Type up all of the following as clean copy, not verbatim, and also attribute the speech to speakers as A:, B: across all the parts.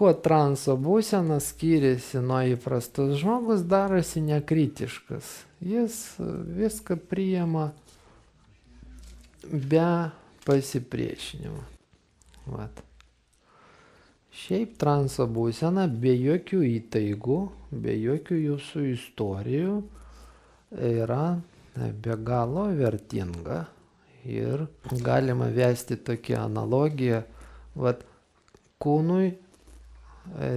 A: Kuo transo būsena skiriasi nuo įprastos, žmogus darosi nekritiškas. Jis viską priima be pasipriešinimo. Vat. Šiaip transo būsena be jokių įtaigų, be jokių jūsų istorijų yra be galo vertinga. Ir galima vesti tokią analogiją, vat kūnui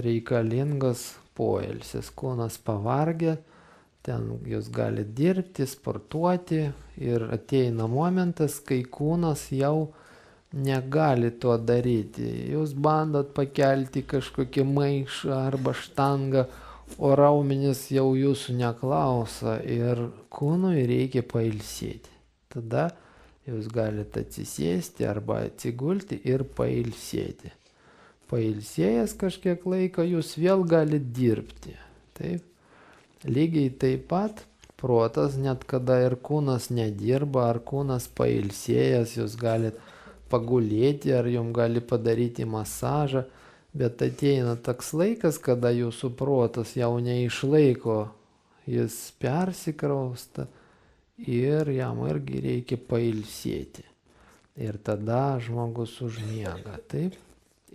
A: reikalingas poilsis, kūnas pavargę, ten jūs galite dirbti, sportuoti ir ateina momentas, kai kūnas jau negali to daryti. Jūs bandot pakelti kažkokį maišą arba štangą, o raumenis jau jūsų neklauso ir kūnui reikia pailsėti. Tada jūs galite atsisėsti arba atsigulti ir pailsėti. Pailsėjęs kažkiek laiko jūs vėl galite dirbti. Taip. Lygiai taip pat protas, net kada ir kūnas nedirba, ar kūnas pailsėjęs, jūs galite pagulėti, ar jums gali padaryti masažą, bet ateina toks laikas, kada jūsų protas jau neišlaiko, jis persikrausta ir jam irgi reikia pailsėti. Ir tada žmogus užmiega. Taip.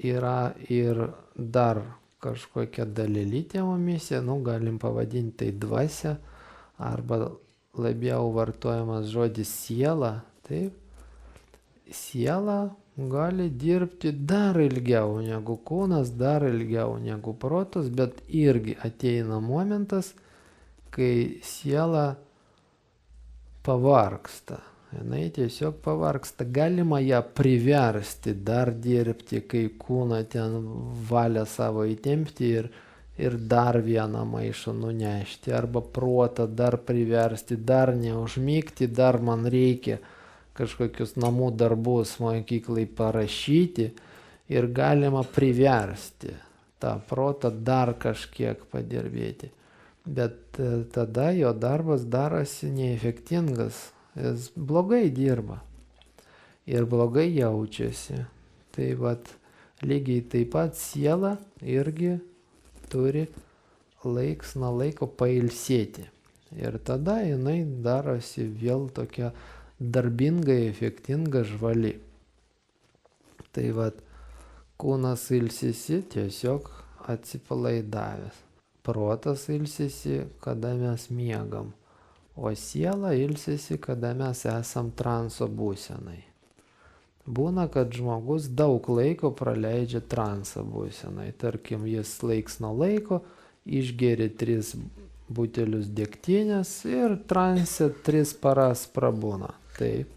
A: Yra ir dar kažkokia dalelytė mumyse, galim pavadinti tai dvasia, arba labiau vartojamas žodis siela. Taip. Siela gali dirbti dar ilgiau negu kūnas, dar ilgiau negu protas, bet irgi ateina momentas, kai siela pavargsta. Jinai tiesiog pavargsta. Galima ją priversti dar dirbti, kai kūną ten valia savo įtempti ir dar vieną maišą nunešti. Arba protą dar priversti, dar neužmygti, dar man reikia kažkokius namų darbus mokyklai parašyti. Ir galima priversti tą protą dar kažkiek padirbėti. Bet tada jo darbas darosi neefektingas. Jis blogai dirba ir blogai jaučiasi. Tai vat lygiai taip pat siela irgi turi laiks nuo laiko pailsėti. Ir tada jinai darosi vėl tokia darbinga, efektinga, žvali. Tai vat kūnas ilsisi tiesiog atsipalaidavęs. Protas ilsisi, kada mes miegam. O siela ilsisi, kada mes esam transo būsenai. Būna, kad žmogus daug laiko praleidžia transo būsenai. Tarkim, jis laiks nuo laiko išgeria 3 butelius degtinės ir transe 3 paras prabūna. Taip.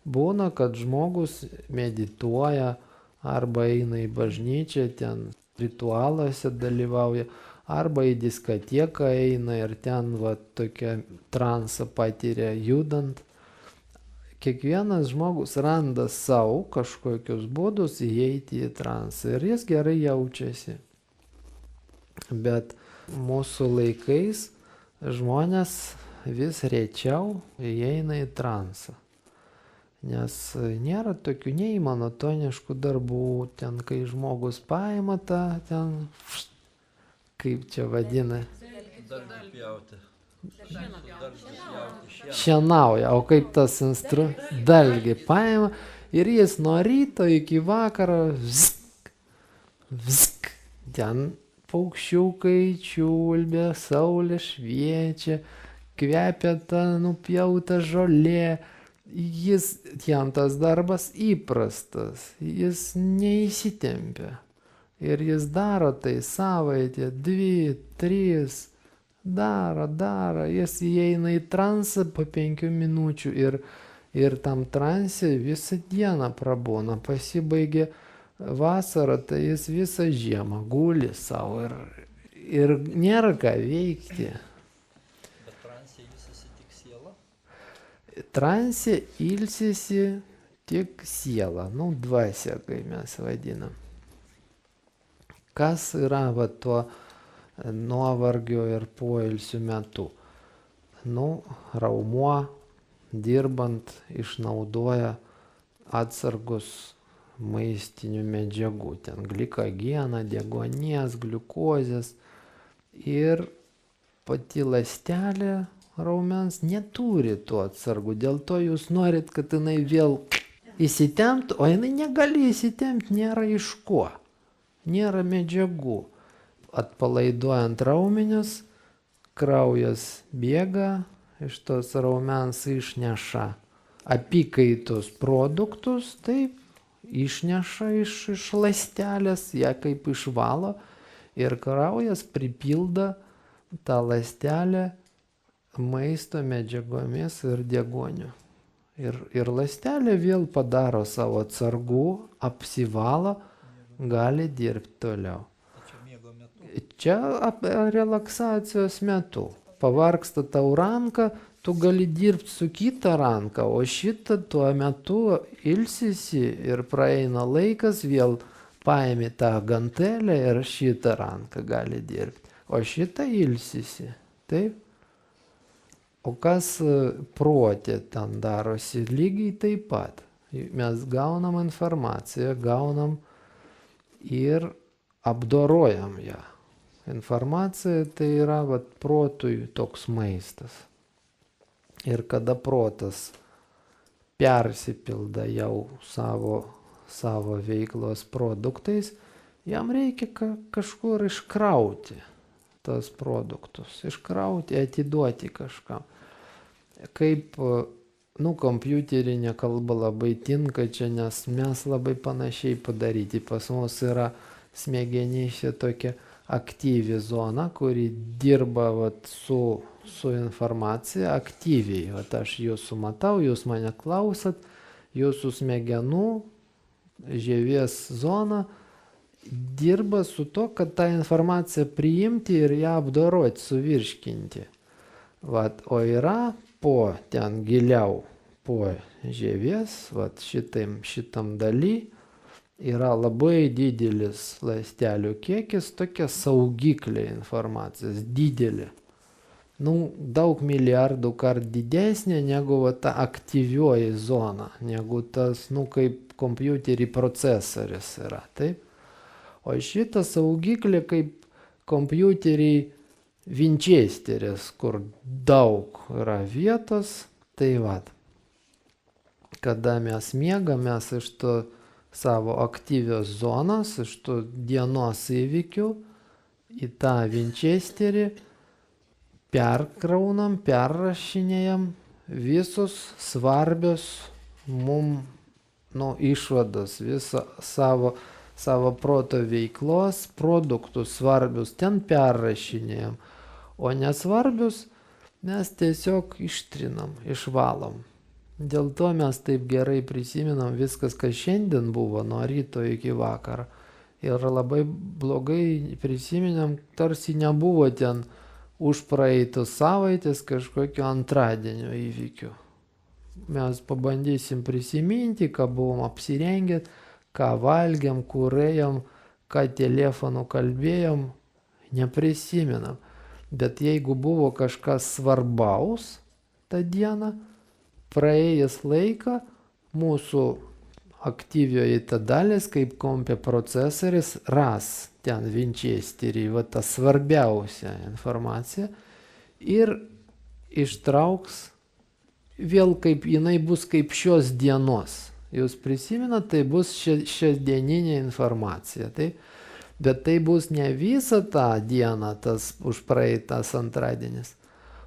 A: Būna, kad žmogus medituoja arba eina į bažnyčią, ten ritualuose dalyvauja, arba į diskoteką eina ir ten tokią transą patiria judant. Kiekvienas žmogus randa savo kažkokius būdus įeiti į transą ir jis gerai jaučiasi. Bet mūsų laikais žmonės vis rečiau įeina į transą. Nes nėra tokių nei monotoniškų darbų, ten kai žmogus paima tą ten... Kaip čia vadina? Šienauja. O kaip tas dalgį paima ir jis nuo ryto iki vakaro vzk, vzk. Ten paukščiukai čiulbia, saulė šviečia, kvepia ta nupjauta žolė. Jam tas darbas įprastas, jis neįsitempia. Ir jis daro tai savaitę, 2, 3, daro, jis įeina į transą po 5 minučių ir tam transe visą dieną prabūna, pasibaigė vasarą, tai jis visą žiemą guli savo ir nėra ką veikti.
B: Bet transe ilsisi tik siela?
A: Transe ilsisi tik siela, dvasia, kai mes vadinam. Kas yra tuo nuovargio ir poilsių metu? Raumuo dirbant išnaudoja atsargus maistinių medžiagų, ten glikogeno, deguonies, gliukozės. Ir pati ląstelė raumens neturi tų atsargų, dėl to jūs norit, kad jinai vėl įsitemptų, o jinai negali įsitempti, nėra iš ko, nėra medžiagų. Atpalaiduojant raumenis, kraujas bėga, iš tos raumens išneša apykaitos produktus, taip, išneša iš ląstelės, ją kaip išvalo ir kraujas pripildo tą ląstelę maisto medžiagomis ir deguoniu. Ir ląstelė vėl padaro savo atsargų, apsivalo, gali dirbti toliau.
B: Čia miego metu.
A: Čia relaksacijos metu. Pavargsta tau ranka, tu gali dirbti su kita ranka, o šitą tuo metu ilsisi ir praeina laikas, vėl paimi tą gantelę ir šitą ranką gali dirbti. O šitą ilsisi. Taip? O kas protė ten darosi lygiai taip pat. Mes gaunam informaciją, gaunam ir apdorojam ją. Informacija tai yra protui toks maistas. Ir kada protas persipilda jau savo veiklos produktais, jam reikia kažkur iškrauti tas produktus, iškrauti, atiduoti kažkam. Kaip, kompiuterinė kalba labai tinka čia, nes mes labai panašiai padaryti. Pas mus yra smegenyse tokia aktyvi zona, kuri dirba su informacija aktyviai. Aš jūsų matau, jūs mane klausat, jūsų smegenų žievės zona dirba su to, kad tą informaciją priimti ir ją apdoroti, suvirškinti. O yra ten giliau, po žievės, šitam daly, yra labai didelis ląstelių kiekis, tokia saugiklė informacijos, didelė. Daug milijardų kart didesnė negu ta aktyvioji zona, negu tas, kaip kompiuterį procesoris yra, taip? O šita saugiklė kaip kompiuteriai Winchesteris, kur daug yra vietos, tai kada mes miegam, mes iš to savo aktyvios zonos, iš to dienos įvykių į tą Winchesterį perkraunam, perrašinėjam visus svarbios išvadas, visą savo proto veiklos produktus svarbius ten perrašinėjam, o nesvarbius mes tiesiog ištrinam, išvalom. Dėl to mes taip gerai prisiminam viskas, kas šiandien buvo, nuo ryto iki vakaro. Ir labai blogai prisiminam, tarsi nebuvo ten už praeitos savaitės kažkokio antradienio įvykių. Mes pabandysim prisiminti, ką buvom apsirengę, ką valgiam, kur ėjom, ką telefonu kalbėjom, neprisimenam. Bet jeigu buvo kažkas svarbaus tą dieną, praėjęs laiką, mūsų aktyvioji ta dalis, kaip kompė procesoris, ras ten Winchesterį, tą svarbiausią informaciją ir ištrauks vėl kaip jinai bus kaip šios dienos. Jūs prisimenat, tai bus šiandieninė informacija. Bet tai bus ne visą tą dieną, tas užpraeitas antradienis,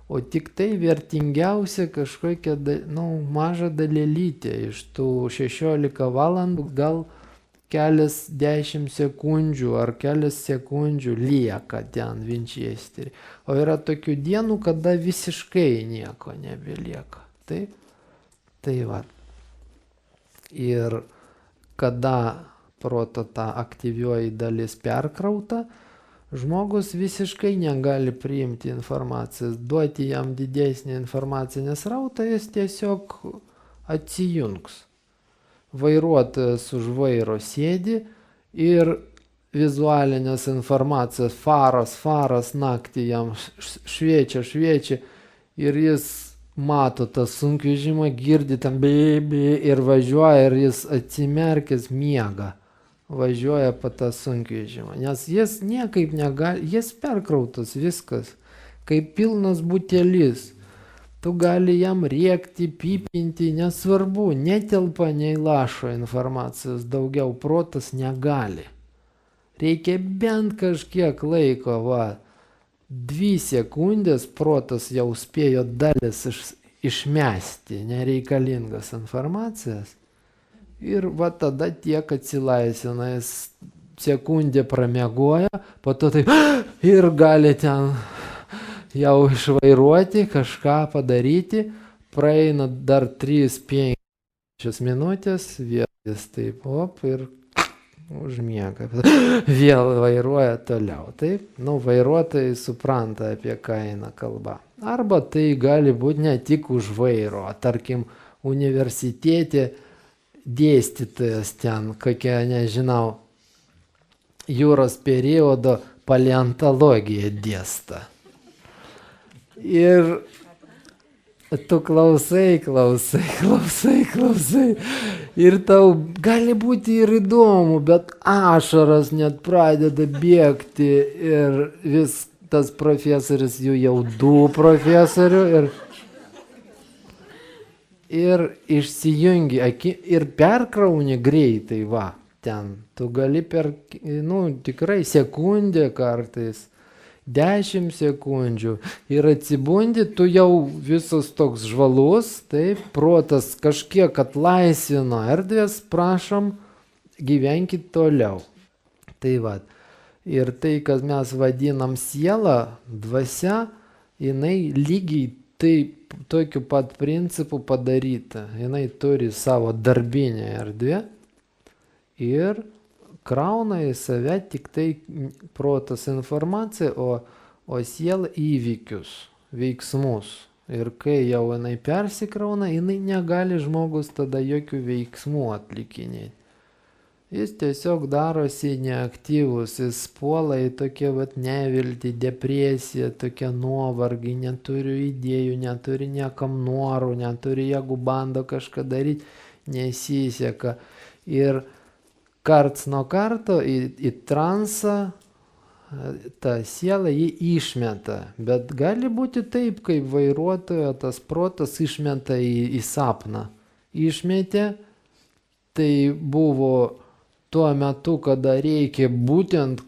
A: o tik tai vertingiausia kažkokia maža dalelytė iš tų 16 valandų, gal kelias 10 sekundžių ar kelias sekundžių lieka ten Winchesterį. O yra tokių dienų, kada visiškai nieko nebelieka. Taip? Ir kada proto ta aktyvioji dalis perkrauta, žmogus visiškai negali priimti informacijos, duoti jam didesnį informacinį srautą, jis tiesiog atsijungs. Vairuotojas už vairo sėdi ir vizualinės informacijos faras naktį jam šviečia ir jis mato tą sunkvežimą, girdi ten bėbė ir važiuoja ir jis atsimerkęs miega. Važiuoja po tą sunkvežimą, nes jis niekaip negali, jis perkrautas viskas, kaip pilnas butelis. Tu gali jam rėkti, pypinti, nesvarbu, netelpa nei lašo informacijos daugiau, protas negali. Reikia bent kažkiek laiko, va, 2 sekundės protas jau spėjo dalis išmesti nereikalingas informacijas. Ir va tada tiek atsilaisvina, jis sekundę pramiegoja, po to taip ir gali ten jau išvairuoti, kažką padaryti, praeina dar 3-5 minutės, vėl jis taip, op, ir užmiega, vėl vairuoja toliau. Taip, vairuotojai supranta, apie ką eina kalba. Arba tai gali būti ne tik už vairo, tarkim, universitete dėstytojas ten, kokia, nežinau, jūros periodo paleontologiją dėsta. Ir tu klausai. Ir tau gali būti ir įdomu, bet ašaras net pradeda bėgti ir vis tas profesorius, jų jau 2 profesorių ir išsijungi ir perkrauni greitai, va, ten. Tu gali per, tikrai sekundę kartais, 10 sekundžių ir atsibundi, tu jau visas toks žvalus, taip, protas kažkiek atlaisvino erdvės, prašom, gyvenkit toliau. Tai va, ir tai, kas mes vadinam siela, dvasia, jinai lygiai taip, tokiu pat principu padaryta. Jinai turi savo darbinę erdvę ir krauna į save tik tai protas informaciją, o siela įvykius, veiksmus. Ir kai jau jinai persikrauna, jinai negali žmogus tada jokių veiksmų atlikinėti. Jis tiesiog darosi neaktyvus, jis puola į tokią neviltį, depresiją, tokią nuovargį, neturi idėjų, neturi niekam norų, neturi, jeigu bando kažką daryti, nesiseka. Ir karts nuo karto į transą tą sielą jį išmeta. Bet gali būti taip, kaip vairuotojo tas protas išmeta į sapną. Išmetė, tai buvo tuo metu, kada reikia būtent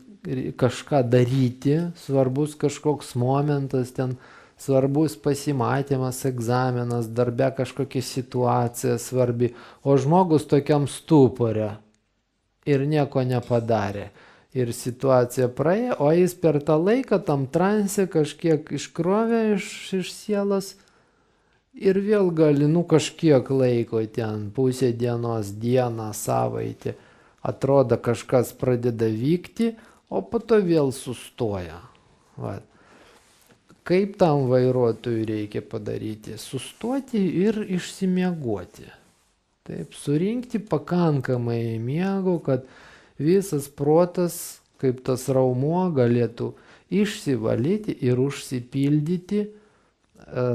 A: kažką daryti, svarbus kažkoks momentas, ten svarbus pasimatymas, egzaminas, darbe kažkokia situacija svarbi, o žmogus tokiam stupore ir nieko nepadarė. Ir situacija praėjo, o jis per tą laiką tam transe kažkiek iškrovė iš sielos ir vėl gali, kažkiek laiko ten, pusę dienos, dieną, savaitę. Atrodo, kažkas pradeda vykti, o po to vėl sustoja. Va. Kaip tam vairuotojui reikia padaryti? Sustoti ir išsimiegoti. Taip, surinkti pakankamai miego, kad visas protas, kaip tas raumuo, galėtų išsivalyti ir užsipildyti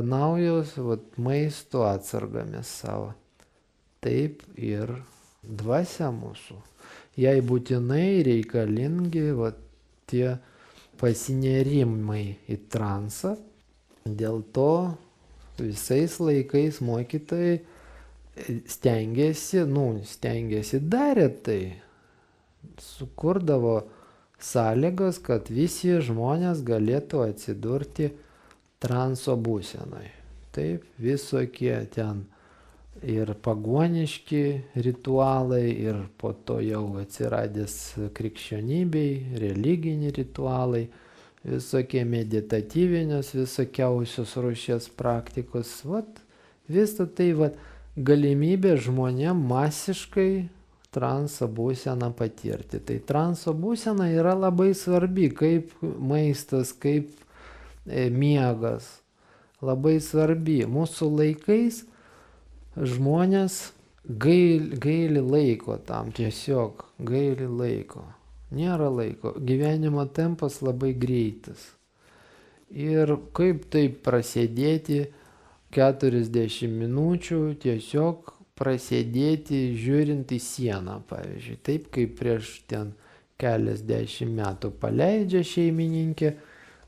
A: naujos maisto atsargomis savo. Taip ir dvasia mūsų. Jai būtinai reikalingi tie pasinėrimai į transą. Dėl to visais laikais mokytojai stengiasi, darė tai, sukurdavo sąlygas, kad visi žmonės galėtų atsidurti transo būsenai. Taip, visokie ten ir pagoniški ritualai, ir po to jau atsiradęs krikščionybei, religiniai ritualai, visokie meditatyvinės, visokiausios rūšies praktikos. Visą tai galimybė žmonėm masiškai transo būseną patirti. Tai transo būsena yra labai svarbi, kaip maistas, kaip miegas. Labai svarbi. Mūsų laikais žmonės gaili laiko tam, tiesiog gaili laiko. Nėra laiko. Gyvenimo tempas labai greitas. Ir kaip taip prasėdėti 40 minučių tiesiog prasėdėti žiūrint į sieną, pavyzdžiui. Taip kaip prieš ten keliasdešimt metų paleidžia šeimininkė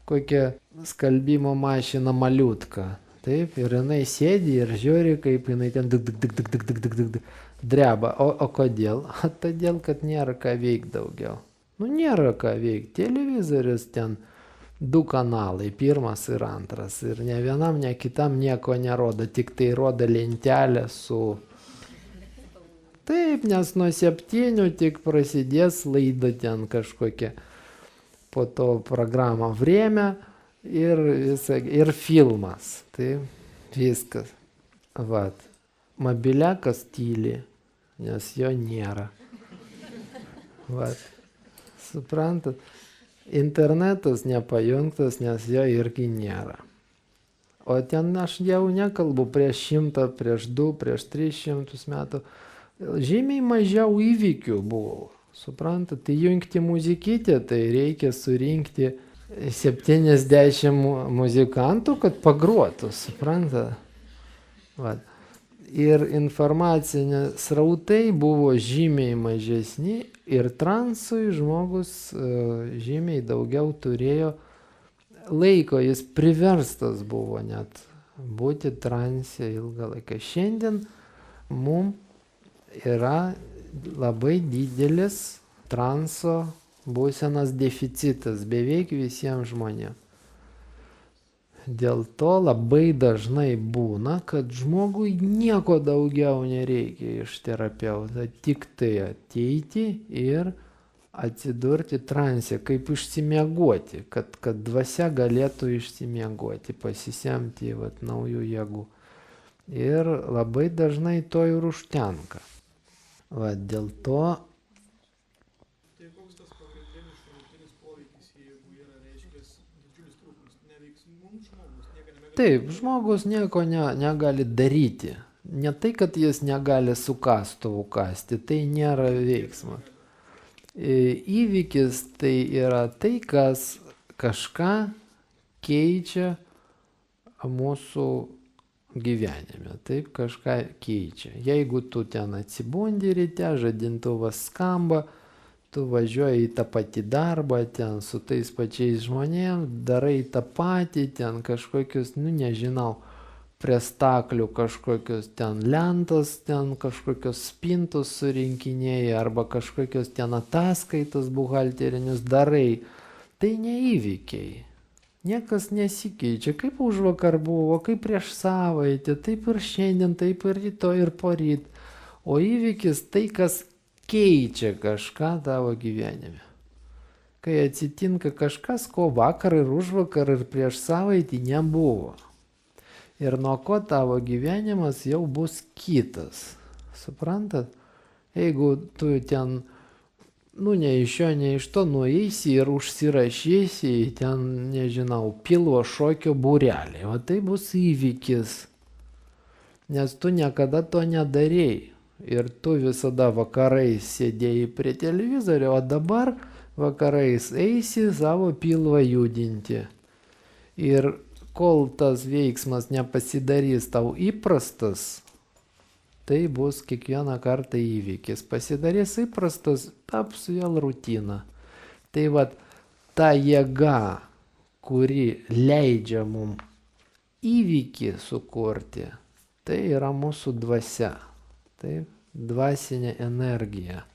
A: kokią skalbimo mašiną maliutką. Taip, ir jinai sėdi ir žiūri, kaip jinai ten dreba. O kodėl? Todėl, kad nėra ką veikti daugiau. Nu, nėra ką veikti. Televizorius ten 2 kanalai, pirmas ir antras. Ir ne vienam, ne kitam nieko nerodo, tik tai rodo lentelę su... Taip, nes nuo 7 tik prasidės laida ten kažkokia. Po to programa Vremia ir filmas. Tai viskas. Vat. Mobiliakas tyli, nes jo nėra. Vat. Suprantat? Internetas nepajungtas, nes jo irgi nėra. O ten aš jau nekalbu prieš 100, prieš 2, prieš 300 metų. Žymiai mažiau įvykių buvo. Suprantat, tai jungti muzikytę, tai reikia surinkti 70 muzikantų, kad pagruotų, suprantat. Vat. Ir informacinė srautai buvo žymiai mažesni ir transui žmogus žymiai daugiau turėjo laiko, jis priverstas buvo net būti transe ilgą laiką. Šiandien mums yra labai didelis transo būsenos deficitas beveik visiems žmonėms. Dėl to labai dažnai būna, kad žmogui nieko daugiau nereikia iš terapeuto, tik tai ateiti ir atsidurti transe, kaip išsimiegoti, kad dvasia galėtų išsimiegoti, pasisemti naujų jėgų. Ir labai dažnai to ir užtenka. Dėl to...
C: Tai koks tas pagrindinis šalutinis poveikis, jeigu yra, reiškia, didžiulis trūkumas, neveiks mums žmogus, nieko nebegali.
A: Taip, žmogus nieko negali daryti. Ne tai, kad jis negali su kastuvu kasti, tai nėra veiksmas. Įvykis tai yra tai, kas kažką keičia mūsų gyvenime, taip kažką keičia. Jeigu tu ten atsibundi ryte, žadintuvas skamba, tu važiuoji į tą patį darbą, ten su tais pačiais žmonėms, darai tą patį, ten kažkokius, nežinau, prie staklių kažkokius ten lentas, ten kažkokios spintos surinkinėjai arba kažkokios ten ataskaitos buhalterinius darai. Tai neįvykiai. Niekas nesikeičia, kaip užvakar buvo, kaip prieš savaitę, taip ir šiandien, taip ir rytoj, ir poryt. O įvykis tai, kas keičia kažką tavo gyvenime. Kai atsitinka kažkas, ko vakar ir užvakar ir prieš savaitę nebuvo. Ir nuo ko tavo gyvenimas jau bus kitas. Suprantat? Jeigu tu ten... ne iš jo, ne iš to nueisi ir užsirašysi į ten, nežinau, pilvo šokio būrelį. O tai bus įvykis. Nes tu niekada to nedarėjai. Ir tu visada vakarais sėdėjai prie televizorio, o dabar vakarais eisi savo pilvą judinti. Ir kol tas veiksmas nepasidarys tau įprastas, tai bus kiekvieną kartą įvykis. Pasidarys įprastas, taps vėl rutina. Tai ta jėga, kuri leidžia mums įvykį sukurti, tai yra mūsų dvasia. Taip, dvasinė energija.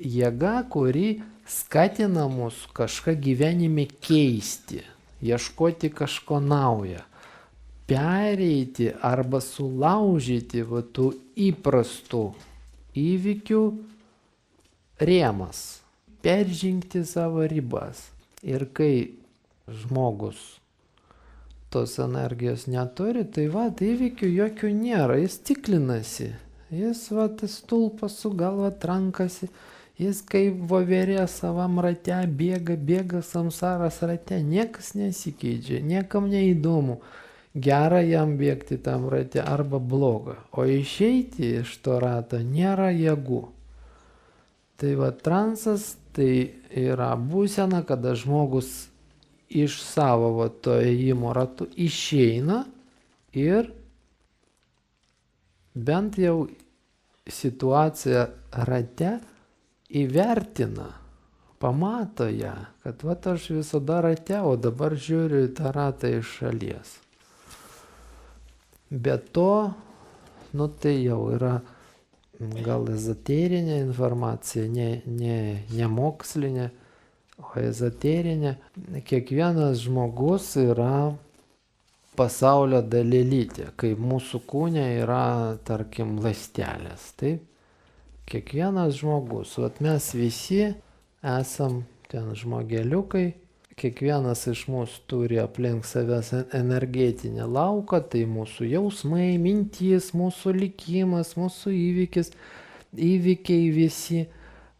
A: Jėga, kuri skatina mus kažką gyvenime keisti, ieškoti kažko naujo. Pereiti arba sulaužyti tų įprastų įvykių rėmas, peržengti savo ribas. Ir kai žmogus tos energijos neturi, tai įvykių jokių nėra, jis tiklinasi, jis stulpas su galva trankasi, jis kaip voverė savam rate bėga samsaras rate, niekas nesikeičia, niekam neįdomu. Gera jam bėgti tam rate arba bloga, o išeiti iš to rato nėra jėgų. Tai transas tai yra būsena, kada žmogus iš savo to ėjimo ratų išeina ir bent jau situaciją rate įvertina, pamato ją, kad vat aš visada rate, o dabar žiūriu į tą ratą iš šalies. Be to, nu tai jau yra gal ezoterinė informacija, ne mokslinė, o ezoterinė. Kiekvienas žmogus yra pasaulio dalelytė, kaip mūsų kūne yra, tarkim, ląstelės. Taip? Kiekvienas žmogus, vat mes visi esam ten žmogeliukai, kiekvienas iš mūsų turi aplink savęs energetinę lauką, tai mūsų jausmai, mintys, mūsų likimas, mūsų įvykiai visi.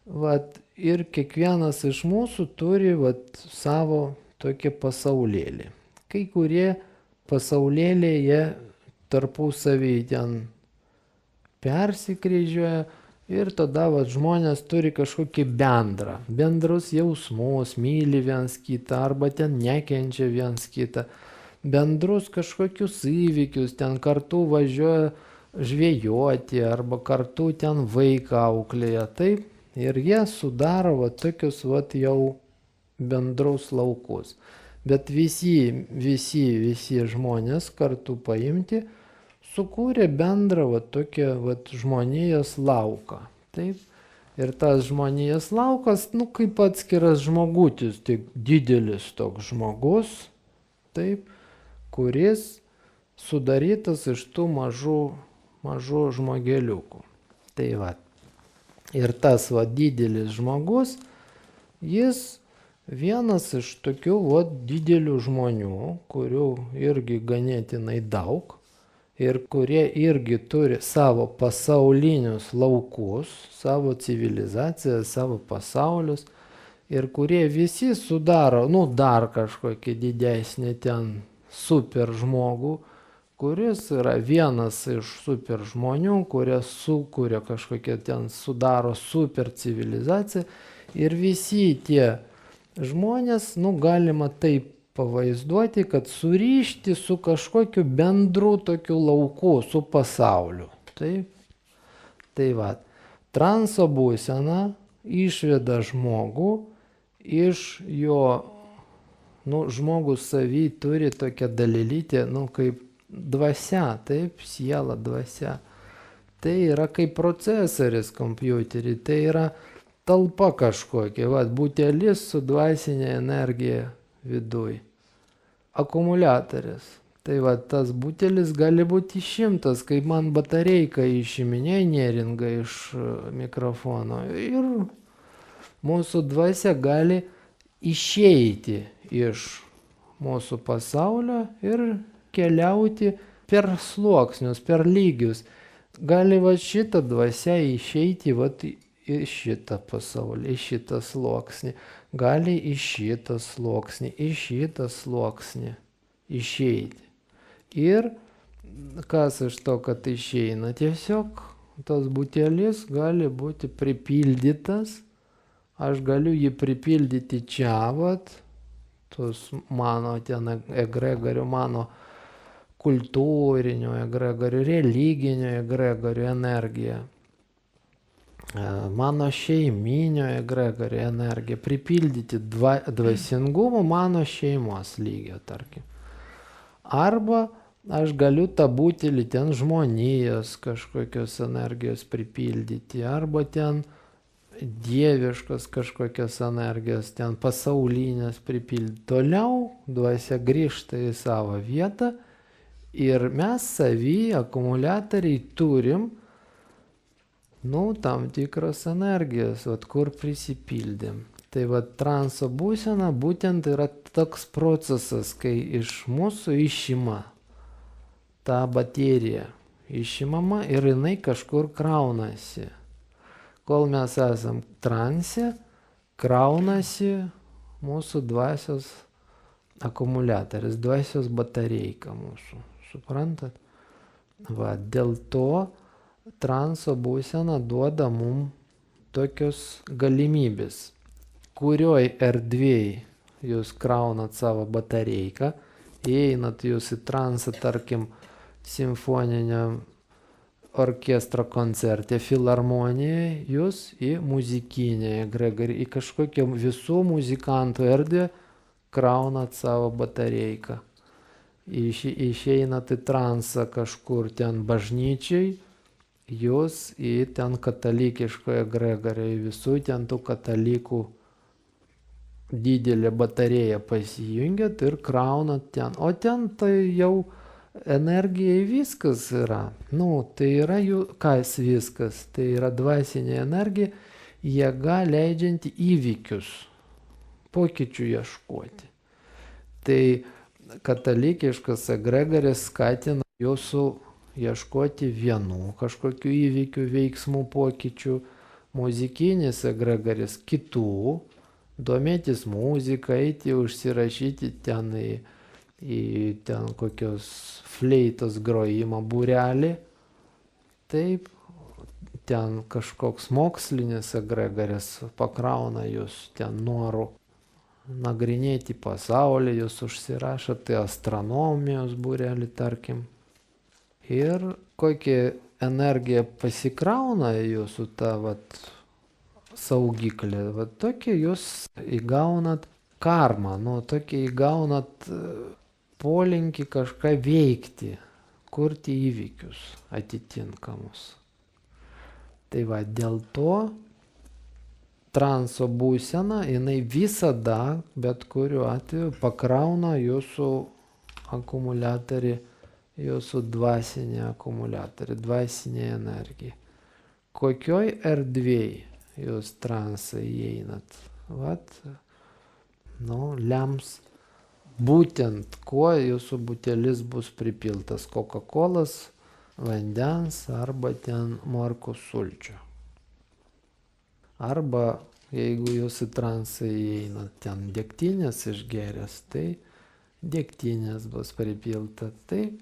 A: Vat, ir kiekvienas iš mūsų turi vat, savo tokį pasaulėlį. Kai kurie pasaulėliai jie tarpusavį ten persikryžiuoja ir tada vat, žmonės turi kažkokį bendrus jausmus, myli viens kitą arba ten nekenčia viens kitą, bendrus kažkokius įvykius, ten kartu važiuoja žvejoti arba kartu ten vaiką auklėja, taip, ir jie sudaro vat, tokius vat, jau bendrus laukus. Bet visi žmonės kartu paimti sukūrė bendrą vat, tokią vat, žmonijos lauką. Taip? Ir tas žmonijos laukas, nu, kaip atskiras žmogutis, tik didelis toks žmogus, taip, kuris sudarytas iš tų mažų žmogeliukų. Tai va. Ir tas va, didelis žmogus, jis vienas iš tokių vat, didelių žmonių, kurių irgi ganėtinai daug ir kurie irgi turi savo pasaulinius laukus, savo civilizaciją, savo pasaulius ir kurie visi sudaro, nu, dar kažkokį didesnį ten super žmogų, kuris yra vienas iš super žmonių, kurie sukuria kažkokią ten, sudaro super civilizaciją ir visi tie žmonės, nu, galima taip pavaizduoti, kad surišti su kažkokiu bendru tokiu lauku, su pasauliu. Taip? Tai va, transo būsena išveda žmogų iš jo, nu, žmogus savy turi tokią dalelytę, nu, kaip dvasia, taip, siela dvasia. Tai yra kaip procesoris kompiuterį, tai yra talpa kažkokia, va, butelis su dvasinė energija viduj. Akumuliatorius. Tai va, tas butelis gali būti 100, kaip man batareika išiminė neringa iš mikrofono. Ir mūsų dvasia gali išeiti iš mūsų pasaulio ir keliauti per sluoksnius, per lygius. Gali va šitą dvasia išeiti va, į šitą pasaulį, į šitą sluoksnį, gali į šitą sluoksnį, į šitą sluoksnį išeiti. Ir kas iš to, kad išeina, tiesiog tas butelis gali būti pripildytas, aš galiu jį pripildyti čia, vat, tos mano ten egregorių, mano kultūrinio egregorių, religinio egregorių energiją. Mano šeiminio egregorių energiją, pripildyti dvasingumo mano šeimos lygio, tarkim. Arba aš galiu tą butelį ten žmonijos kažkokios energijos pripildyti, arba ten dieviškos kažkokios energijos, ten pasaulinės pripildyti. Toliau dvasia grįžta į savo vietą ir mes savy akumuliatoriai turim, nu, tam tikros energijos, vat, kur prisipildėm. Tai vat, transo būsena būtent yra toks procesas, kai iš mūsų išima ta baterija, išimama ir jinai kažkur kraunasi. Kol mes esam transe, kraunasi mūsų dvasios akumuliatorius, dvasios batareika mūsų. Suprantat? Va, dėl to transo būsena duoda mum tokios galimybės, kurioj erdvėj jūs kraunat savo batareiką, įeinat jūs į transą, tarkim, simfoniniam orkestro koncerte, filharmonijoje, jūs į muzikinę egregoriją, į kažkokią visų muzikantų erdvę kraunat savo batareiką. Išeinat į transą kažkur ten bažnyčiai, jūs į ten katalikiškoje egregoriją, į visų ten tų katalikų didelę batarėją pasijungiat ir kraunat ten. O ten tai jau energijai viskas yra. Tai yra jų, kas viskas? Tai yra dvasinė energija, jėga leidžianti įvykius, pokyčių ieškoti. Tai katalikiškas egregoris skatina jūsų ieškoti vienų kažkokių įvykių, veiksmų, pokyčių. Muzikinis egregoris kitų, domėtis muziką, eiti užsirašyti ten į ten kokios fleitos grojimo būrelį. Taip, ten kažkoks mokslinis egregoris pakrauna jūs ten norų nagrinėti pasaulį, jūs užsirašote astronomijos būrelį, tarkim. Ir kokia energija pasikrauna jūsų ta saugiklė, tokia jūs įgaunat karmą, tokia įgaunat polinkį kažką veikti, kurti įvykius atitinkamus. Tai dėl to transo būsena, jinai visada, bet kuriuo atveju, pakrauna jūsų akumuliatorių, jūsų dvasinį akumuliatorių, dvasinę energiją. Kokioj erdvėj jūs transą įeinat? Lems būtent, kuo jūsų butelis bus pripiltas – Coca-Colas, vandens arba ten morkų sulčių. Arba, jeigu jūs į transą įeinat ten degtinės išgeręs, tai degtinės bus pripilta. Taip,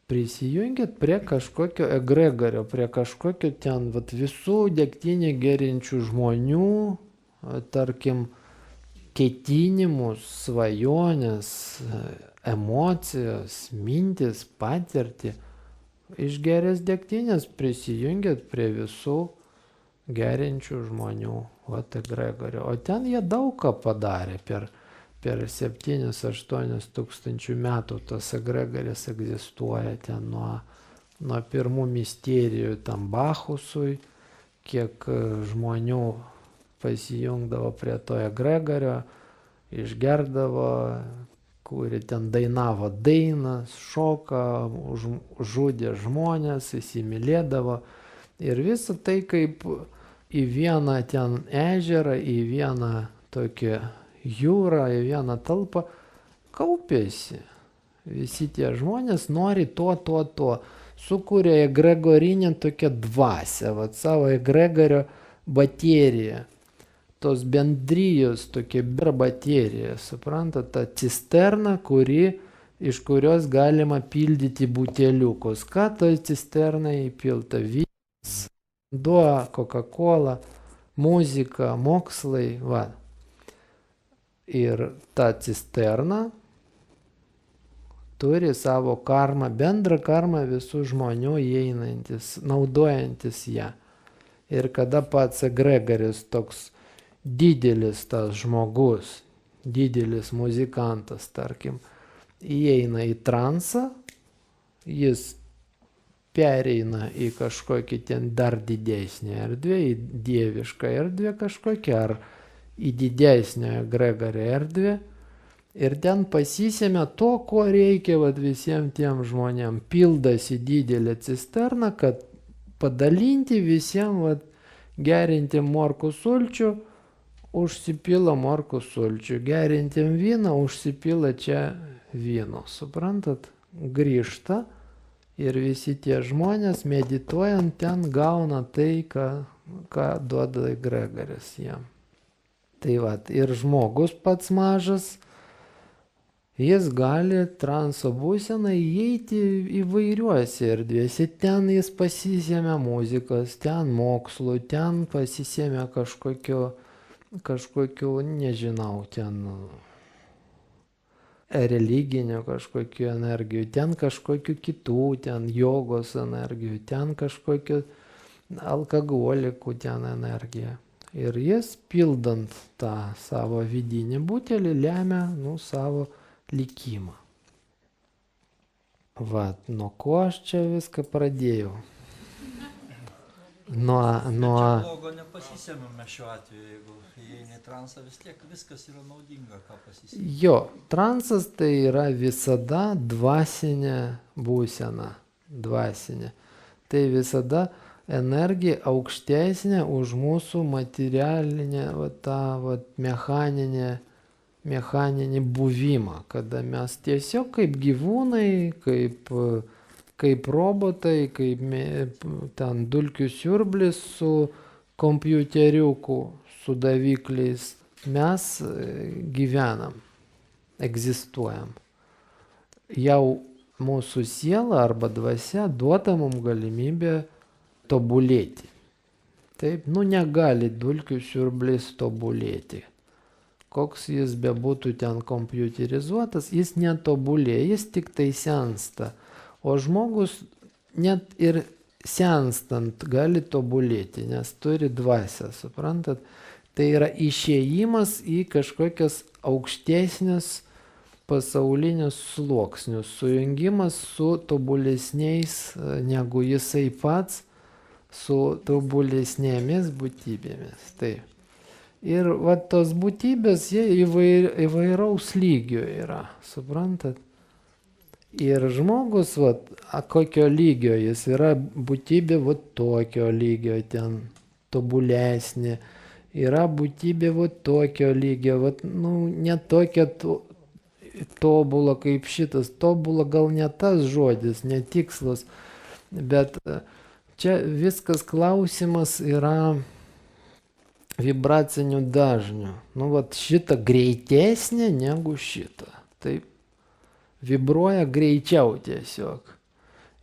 A: prisijungit prie kažkokio egregorio, prie kažkokio ten visų degtinį geriančių žmonių, tarkim, ketinimus, svajonės, emocijos, mintis, patirtį. Išgeręs degtinės prisijungit prie visų geriančių žmonių, egregorio. O ten jie daug ką padarė per 7-8 tūkstančių metų. Tas egregoris egzistuoja ten nuo pirmų misterijų tam Bachusui, kiek žmonių pasijungdavo prie to egregorio, išgerdavo, kuri ten dainavo dainas, šoka, žudė žmonės, įsimylėdavo. Ir visą tai kaip į vieną ten ežerą, į vieną tokią jūrą, į vieną talpą kaupėsi. Visi tie žmonės nori to. Sukūrė egregorinę tokią dvasią, savo egregorio bateriją. Tos bendrijos tokia baterija, suprantat, ta cisterna, iš kurios galima pildyti buteliukus. Ką toj cisternai įpilta? Vynas, vanduo, Coca-Cola, muzika, mokslai, Ir ta cisterna turi savo karmą, bendrą karmą visų žmonių įeinantis, naudojantis ją. Ir kada pats egregoris toks didelis tas žmogus, didelis muzikantas, tarkim, įeina į transą, jis pereina į kažkokį ten dar didesnį erdvę, į dievišką erdvę kažkokią, ar į didesnę egregorio erdvę, ir ten pasisėmė to, ko reikia visiems tiem žmonėm. Pildasi didelė cisterna, kad padalinti visiems gerinti morkų sulčių, užsipila morkų sulčių, gerintim vyną, užsipila čia vyno. Suprantat? Grįžta ir visi tie žmonės medituojant ten gauna tai, ką duoda egregoris jam. Tai ir žmogus pats mažas, jis gali transo būseną įeiti įvairiuose erdvėse. Ten jis pasisėmė muzikos, ten mokslų, ten pasisėmė kažkokiu, nežinau, ten religinių kažkokių energijų, ten kažkokių kitų, ten jogos energijų, ten kažkokių alkoholikų ten energija. Ir jis pildant tą savo vidinį butelį lemia savo likimą. Vat, nuo ko aš čia viską pradėjau?
B: Čia blogo nepasisėmėme šiuo atveju, jeigu įeini į transą, vis tiek viskas yra naudinga, ką pasisėmėme.
A: Jo, transas tai yra visada dvasinė būsena, dvasinė. Tai visada energija aukštesnė už mūsų materialinę, mechaninį buvimą, kada mes tiesiog kaip gyvūnai, kaip robotai, kaip ten dulkių siurblis su kompiuteriuku, su davikliais, mes gyvenam, egzistuojam. Jau mūsų siela arba dvasia duoda mums galimybę tobulėti. Taip, negali dulkių siurblis tobulėti. Koks jis bebūtų ten kompiuterizuotas, jis netobulėja, jis tik tai sensta. O žmogus net ir senstant gali tobulėti, nes turi dvasią, suprantat? Tai yra išėjimas į kažkokias aukštesnės pasaulinius sluoksnius, sujungimas su tobulesniais negu jisai pats, su tobulesnėmis būtybėmis. Taip. Ir tos būtybės, jie įvairaus lygio yra, suprantat? Ir žmogus, kokio lygio jis yra, būtybė tokio lygio, ten tobulesnė, yra būtybė tokio lygio, ne tokia tobula kaip šitas, tobula gal ne tas žodis, netikslas, bet čia viskas klausimas yra vibracinių dažnių. Šita greitesnė negu šita, taip. Vibruoja greičiau tiesiog.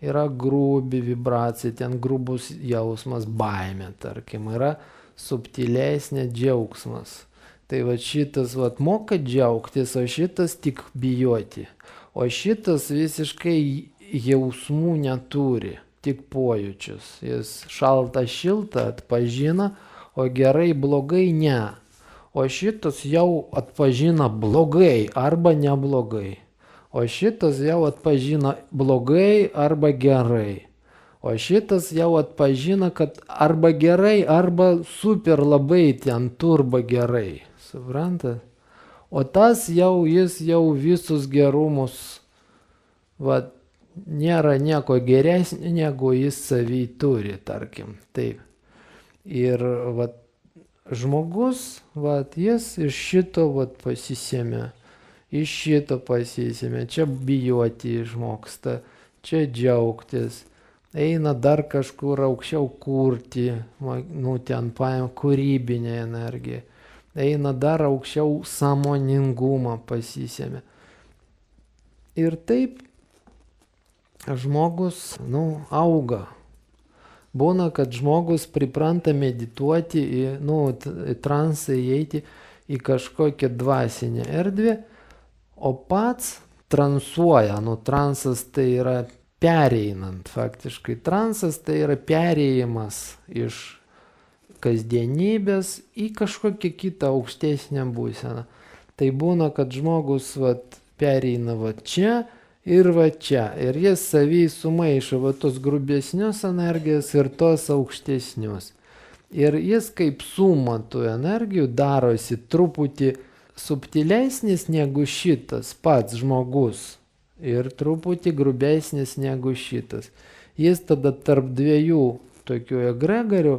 A: Yra grubi vibracija, ten grubus jausmas, baimė, tarkim, yra subtilesnė džiaugsmas. Tai šitas moka džiaugtis, o šitas tik bijoti. O šitas visiškai jausmų neturi, tik pojūčius. Jis šalta šilta atpažina, o gerai blogai ne. O šitas jau atpažina blogai arba neblogai. O šitas jau atpažino blogai arba gerai. O šitas jau atpažino, kad arba gerai, arba super labai ten turba gerai. Suprantat? O tas jis jau visus gerumus, nėra nieko geresnio, negu jis savy turi, tarkim. Taip. Ir žmogus, jis iš šito pasisėmė. Iš šito pasisėmė, čia bijoti išmoksta, čia džiaugtis, eina dar kažkur aukščiau kurti, ten paėmė kūrybinę energiją, eina dar aukščiau sąmoningumą pasisėmė. Ir taip žmogus, auga. Būna, kad žmogus pripranta medituoti, į transą įeiti į kažkokią dvasinę erdvę, o pats transuoja. Transas tai yra pereinant faktiškai. Transas tai yra perėjimas iš kasdienybės į kažkokią kitą aukštesnę būseną. Tai būna, kad žmogus pereina čia ir čia. Ir jis savy sumaišo tos grubesnius energijos ir tos aukštesnius. Ir jis kaip suma tų energijų darosi truputį subtilesnis negu šitas pats žmogus ir truputį grubesnis negu šitas. Jis tada tarp dviejų tokių egregorių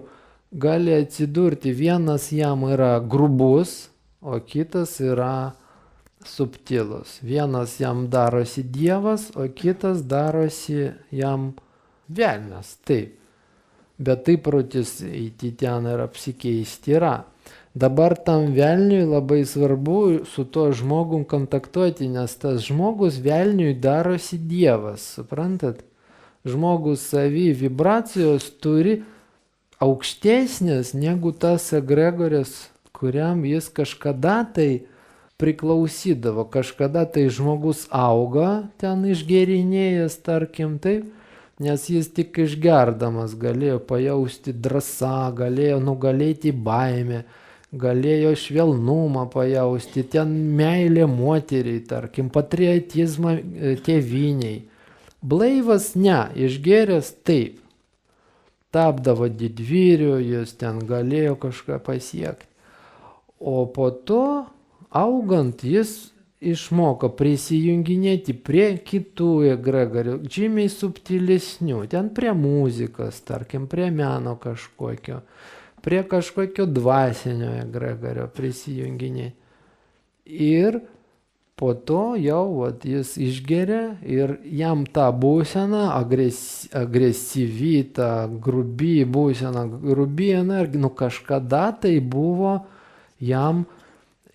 A: gali atsidurti. Vienas jam yra grubus, o kitas yra subtilus. Vienas jam darosi dievas, o kitas darosi jam velnias. Taip. Bet taip protis eiti ten ir apsikeisti yra. Dabar tam velniui labai svarbu su tuo žmogum kontaktuoti, nes tas žmogus velniui darosi dievas, suprantat? Žmogus savy vibracijos turi aukštesnės negu tas egregoris, kuriam jis kažkada tai priklausydavo. Kažkada tai žmogus auga ten išgėrinėjęs, tarkim, taip, nes jis tik išgerdamas galėjo pajausti drąsą, galėjo nugalėti baimę, galėjo švelnumą pajausti, ten meilė moteriai, tarkim, patriotizmą tėviniai. Blaivas ne, išgėręs taip. Tapdavo didvyriu, jis ten galėjo kažką pasiekti. O po to, augant, jis išmoko prisijunginėti prie kitų egregorių, žymiai subtilesnių, ten prie muzikos, tarkim, prie meno kažkokio, prie kažkokio dvasinio egregorio prisijunginėti. Ir po to jau jis išgeria ir jam ta būsena, agresyvi, ta grubi būsena, grubi energija, kažkada tai buvo jam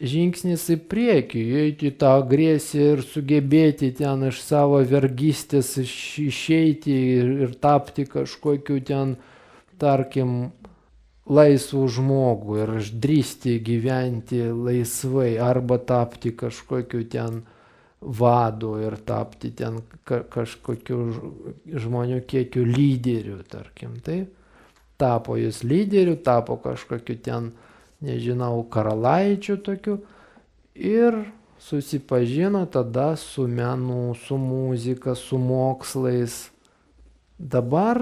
A: žingsnis į priekį, įeiti tą agresiją ir sugebėti ten iš savo vergystės išeiti ir tapti kažkokiu ten, tarkim, laisvų žmogų ir išdrįsti gyventi laisvai arba tapti kažkokiu ten vadu ir tapti ten kažkokiu žmonių kiekiu lyderiu, tarkim, taip. Tapo jis lyderiu, tapo kažkokiu ten, nežinau, karalaičiu tokiu ir susipažino tada su menu, su muzika, su mokslais. Dabar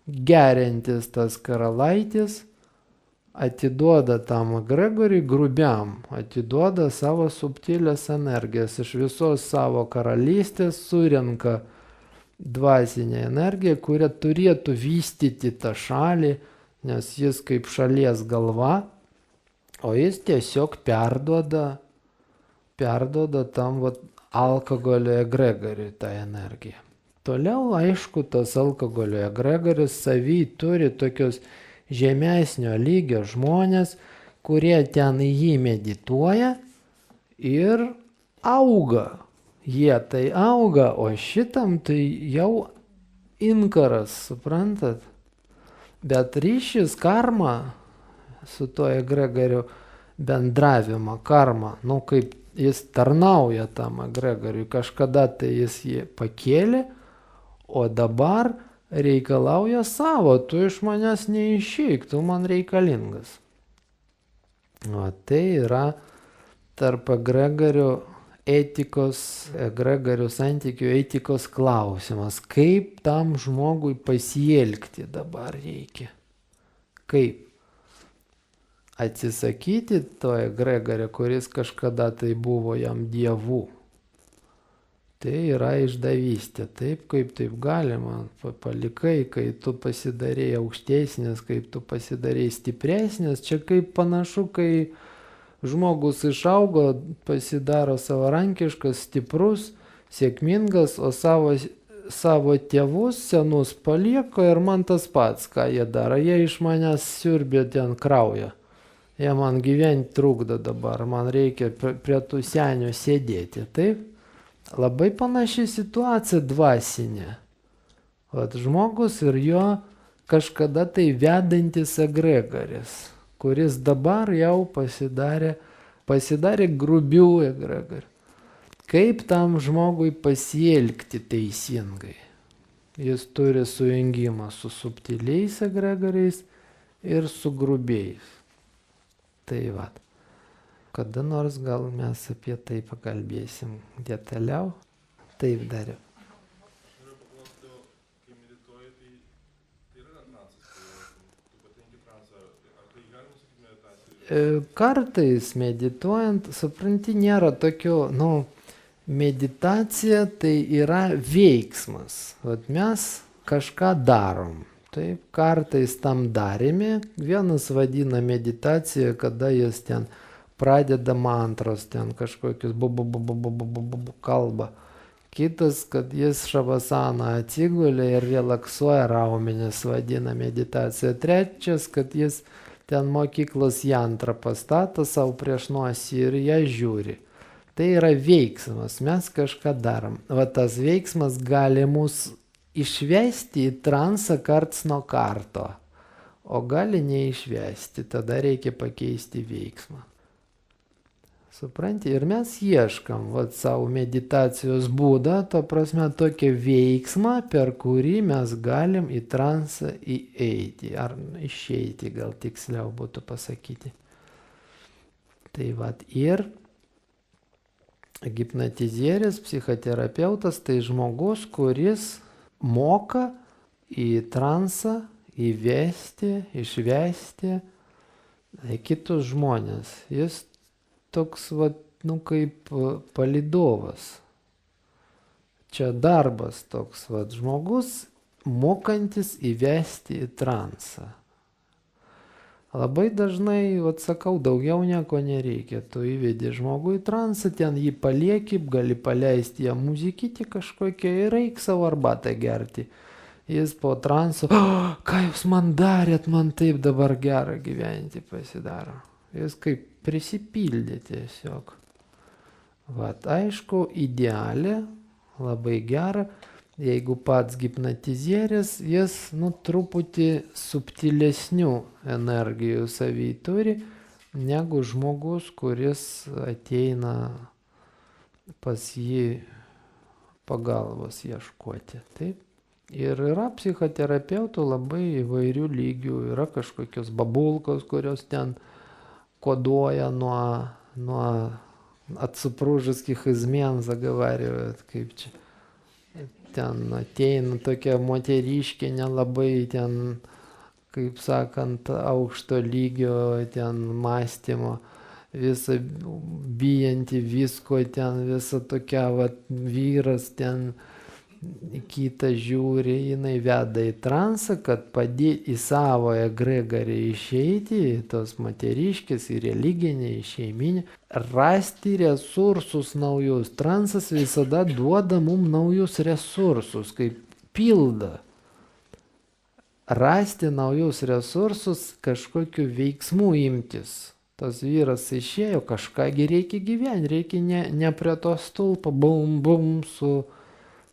A: geriantis tas karalaitis atiduoda tam egregoriui grubiam, atiduoda savo subtilės energijas, iš visos savo karalystės surenka dvasinę energiją, kurią turėtų vystyti tą šalį, nes jis kaip šalies galva, o jis tiesiog perduoda tam alkoholio egregoriui tą energiją. Toliau, aišku, tas alkoholio egregoris savy turi tokius žemesnio lygio žmonės, kurie ten į jį medituoja ir auga. Jie tai auga, o šitam tai jau inkaras, suprantat? Bet ryšys karma su tuo egregoriu bendravimą, karma, kaip jis tarnauja tam egregoriui, kažkada tai jis jį pakėlė, o dabar reikalauja savo, tu iš manęs neišeik, tu man reikalingas. O tai yra tarp egregorių etikos, egregorių santykių etikos klausimas. Kaip tam žmogui pasielgti dabar reikia? Kaip? Atsisakyti to egregorio, kuris kažkada tai buvo jam dievu. Tai yra išdavystė, taip kaip taip galima, palikai, kai tu pasidarei aukštesnis, kaip tu pasidarei stipresnis, čia kaip panašu, kai žmogus išaugo, pasidaro savarankiškas, stiprus, sėkmingas, o savo tėvus senus palieka ir man tas pats, ką jie daro, jie iš manęs siurbė ten kraują, jie man gyventi trukdo dabar, man reikia prie tų senių sėdėti, taip? Labai panaši situacija dvasinė. Vat žmogus ir jo kažkada tai vedantis egregoris, kuris dabar jau pasidarė grubių egregorių. Kaip tam žmogui pasielgti teisingai? Jis turi sujungimą su subtiliais egregoriais ir su grubiais. Tai vat. Kada nors gal mes apie tai pakalbėsim detaliau. Taip dariau.
D: Noriu paklausti, kai medituoji, tai yra transas, tu patenki transą, ar tai galima sakyti meditacija?
A: Kartais medituojant, supranti, nėra tokio, meditacija tai yra veiksmas. Vat mes kažką darom. Taip, kartais tam darėme. Vienas vadina meditacija, kada jis ten pradeda mantros, ten kažkokius kalba. Kitas, kad jis šavasaną atsigulė ir relaksuoja raumenis, vadina meditacija. Trečias, kad jis ten mokyklos jantrą pastato savo prieš nosį ir ją žiūri. Tai yra veiksmas, mes kažką darom. Va tas veiksmas gali mus išvesti į transą karts nuo karto, o gali neišvesti, tada reikia pakeisti veiksmą. Supranti? Ir mes ieškam vat, savo meditacijos būdą, to prasme tokį veiksmą, per kurį mes galim į transą įeiti, ar išeiti, gal tiksliau būtų pasakyti. Tai vat ir hipnotizierius, psichoterapeutas, tai žmogus, kuris moka į transą įvesti, išvesti kitus žmonės. Jis toks, vat, kaip palydovas. Čia darbas toks, vat, žmogus mokantis įvesti į transą. Labai dažnai, vat, sakau, daugiau nieko nereikia. Tu įvedi žmogų į transą, ten jį palieki, gali paleisti ją muzikytį kažkokią ir eik savo arbatą gerti. Jis po transo, ką jūs man darėt, man taip dabar gera gyventi pasidaro. Jis kaip prisipildė tiesiog. Vat, aišku, idealė, labai gera, jeigu pats hipnotizierius, jis, truputį subtilesnių energijų savy turi, negu žmogus, kuris ateina pas jį pagalbos ieškoti. Taip? Ir yra psichoterapeutų labai įvairių lygių, yra kažkokios babulkos, kurios ten koduoja nuo отсупружеских измен заговаривают, kaip čia. Ten ateina tokia moteriškė nelabai ten, kaip sakant, aukšto lygio ten mąstymo, visa bijanti visko ten, visa tokia vat, vyras ten kitą žiūri, jinai veda į transą, kad padėti į savo egregorį išeiti, tos moteriškės, į religinį, į šeiminį, rasti resursus naujus. Transas visada duoda mums naujus resursus, kaip pildą. Rasti naujus resursus, kažkokiu veiksmu imtis. Tas vyras išėjo, kažkągi reikia gyventi, reikia ne prie to stulpo, bum, bum, su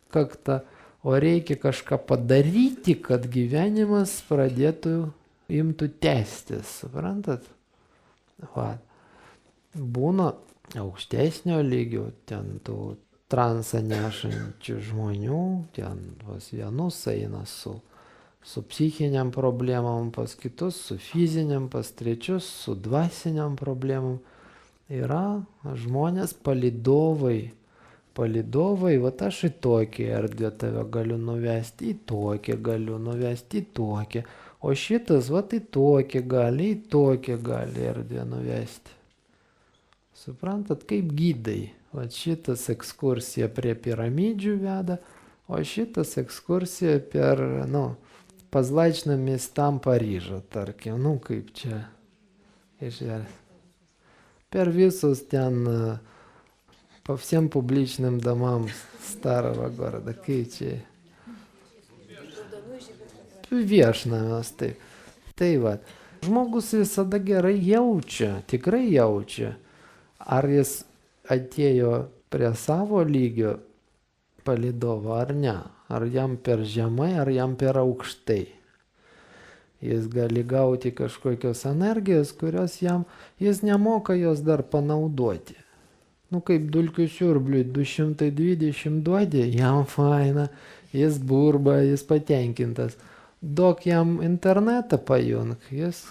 A: kakta, o reikia kažką padaryti, kad gyvenimas imtų tęstis, suprantat? Va. Būna aukštesnio lygio, ten tų transą nešančių žmonių, ten pas vienus eina su psichiniam problemam, pas kitus su fiziniam, pas trečius su dvasiniam problemam. Yra žmonės palydovai. Palydovai, va aš į tokią erdvę tave galiu nuvesti, į tokią galiu nuvesti, į tokią. O šitas, va į tokią gali erdvę nuvesti. Suprantat, kaip gydai. Va šitas ekskursija prie piramidžių veda, o šitas ekskursija per, pazlaičnam miestam Paryžą, tarkim, kaip čia išversti. Per visus ten по всем публичным домам старого города, kaip čia. Viešnamios, taip. Tai va, žmogus visada gerai jaučia, tikrai jaučia, ar jis atėjo prie savo lygio palydovo ar ne, ar jam per žemai, ar jam per aukštai. Jis gali gauti kažkokios energijos, kurios jis nemoka jos dar panaudoti. Kaip dulkių siurbliui 220 duodi, jam faina, jis burba, jis patenkintas. Duok jam internetą pajung, jis...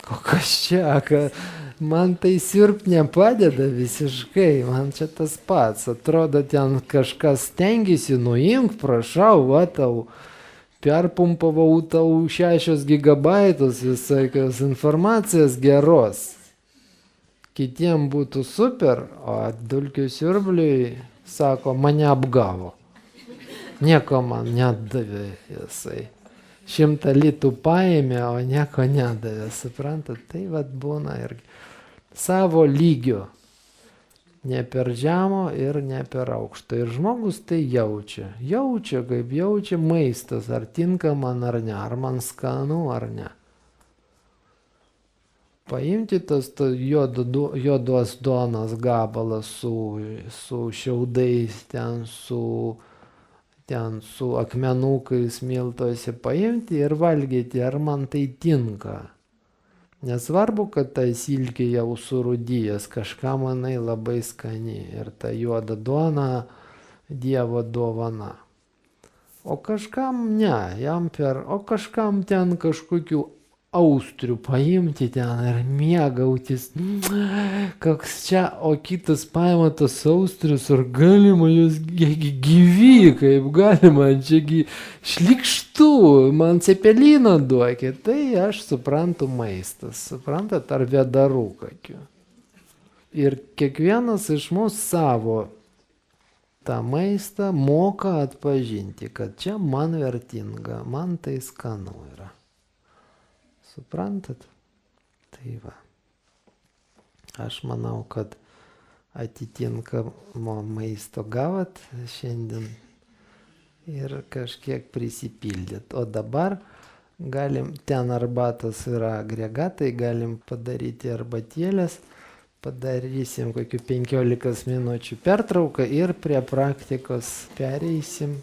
A: Kokas čia, man tai siurbt nepadeda visiškai, man čia tas pats. Atrodo, ten kažkas stengiasi, nuimk, prašau, va tau. Perpumpavau tau 6 gigabaitus visokios informacijos geros. Kitiem būtų super, o dulkių siurbliui sako, mane apgavo. Nieko man nedavė jisai. 100 litų paėmė, o nieko nedavė, suprantat? Tai vat būna ir savo lygio. Ne per žemo ir ne per aukšto. Ir žmogus tai jaučia. Jaučia, kaip jaučia maistas, ar tinka man ar ne, ar man skanu ar ne. Paimti tas juodos duonos gabalas su šiaudais, ten su akmenukais miltuose, paimti ir valgyti, ar man tai tinka. Nesvarbu, kad ta silkė jau surūdyjas, kažkam jinai labai skani ir ta juoda duona Dievo dovana. O kažkam ne, o kažkam ten kažkokių austrių paimti ten ir mėgautis, koks čia, o kitas paima tas austrius ir galima jos gyvy, kaip galima, čiagi šlikštų, man cepeliną duokit, tai aš suprantu maistas, suprantat, ar vėdarų kokių. Ir kiekvienas iš mūsų savo tą maistą moka atpažinti, kad čia man vertinga, man tai skanu yra. Suprantat? Tai va. Aš manau, kad atitinkamo maisto gavat šiandien ir kažkiek prisipildyt. O dabar galim, ten arbatos yra agregatai, galim padaryti arbatėlės. Padarysim kokių 15 minučių pertrauką ir prie praktikos pereisim.